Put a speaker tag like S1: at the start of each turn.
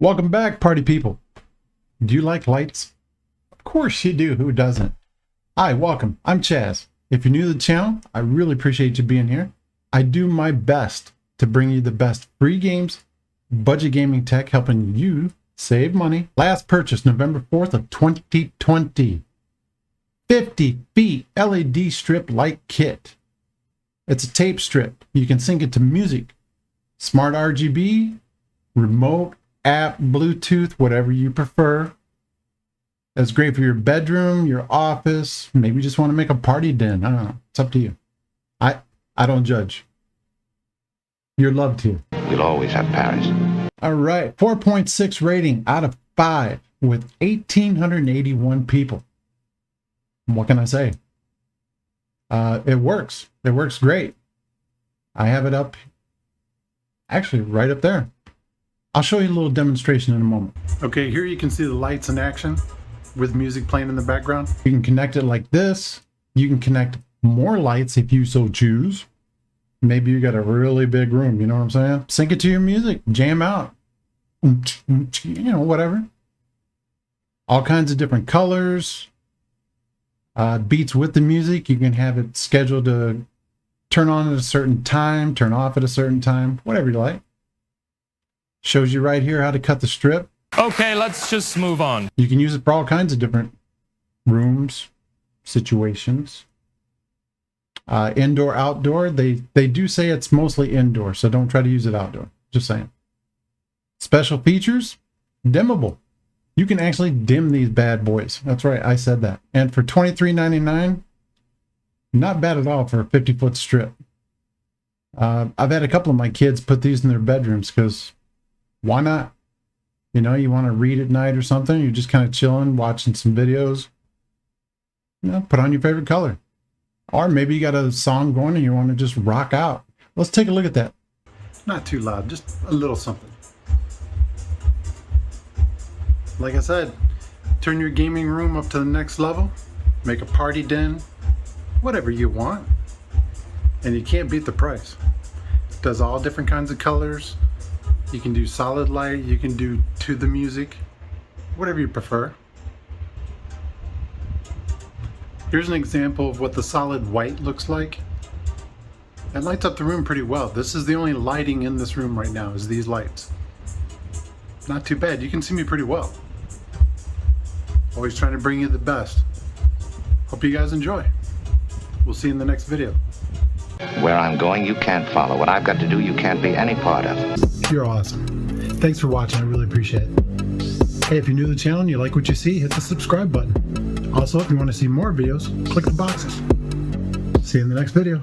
S1: Welcome back, party people. Do you like lights? Of course you do. Who doesn't? Hi, welcome. I'm Chaz. If you're new to the channel, I really appreciate you being here. I do my best to bring you the best free games, budget gaming tech, helping you save money. Last purchase, November 4th of 2020. 50 feet LED strip light kit. It's a tape strip. You can sync it to music, smart RGB, remote, app, Bluetooth, whatever you prefer. That's great for your bedroom, your office. Maybe you just want to make a party den. I don't know. It's up to you. I don't judge. You're loved here.
S2: We'll always have Paris.
S1: All right. 4.6 rating out of 5 with 1,881 people. What can I say? It works. It works great. I have it up, actually right up there. I'll show you a little demonstration in a moment. Okay, here you can see the lights in action with music playing in the background. You can connect it like this. You can connect more lights if you so choose. Maybe you got a really big room, you know what I'm saying? Sync it to your music, jam out. You know, whatever. All kinds of different colors. Beats with the music. You can have it scheduled to turn on at a certain time, turn off at a certain time, whatever you like. Shows you right here how to cut the strip.
S3: Okay, let's just move on.
S1: You can use it for all kinds of different rooms, situations. Indoor, outdoor. They do say it's mostly indoor, so don't try to use it outdoor. Just saying. Special features, dimmable. You can actually dim these bad boys. That's right, I said that. And for $23.99, not bad at all for a 50-foot strip. I've had a couple of my kids put these in their bedrooms because why not? You know, you want to read at night or something. You're just kind of chilling, watching some videos. You know, put on your favorite color. Or maybe you got a song going and you want to just rock out. Let's take a look at that. Not too loud, just a little something. Like I said, turn your gaming room up to the next level. Make a party den. Whatever you want. And you can't beat the price. It does all different kinds of colors. You can do solid light, you can do to the music, whatever you prefer. Here's an example of what the solid white looks like. It lights up the room pretty well. This is the only lighting in this room right now, is these lights. Not too bad, you can see me pretty well. Always trying to bring you the best. Hope you guys enjoy. We'll see you in the next video.
S2: Where I'm going, you can't follow. What I've got to do, you can't be any part of.
S1: You're awesome. Thanks for watching. I really appreciate it. Hey, if you're new to the channel and you like what you see, hit the subscribe button. Also, if you want to see more videos, click the boxes. See you in the next video.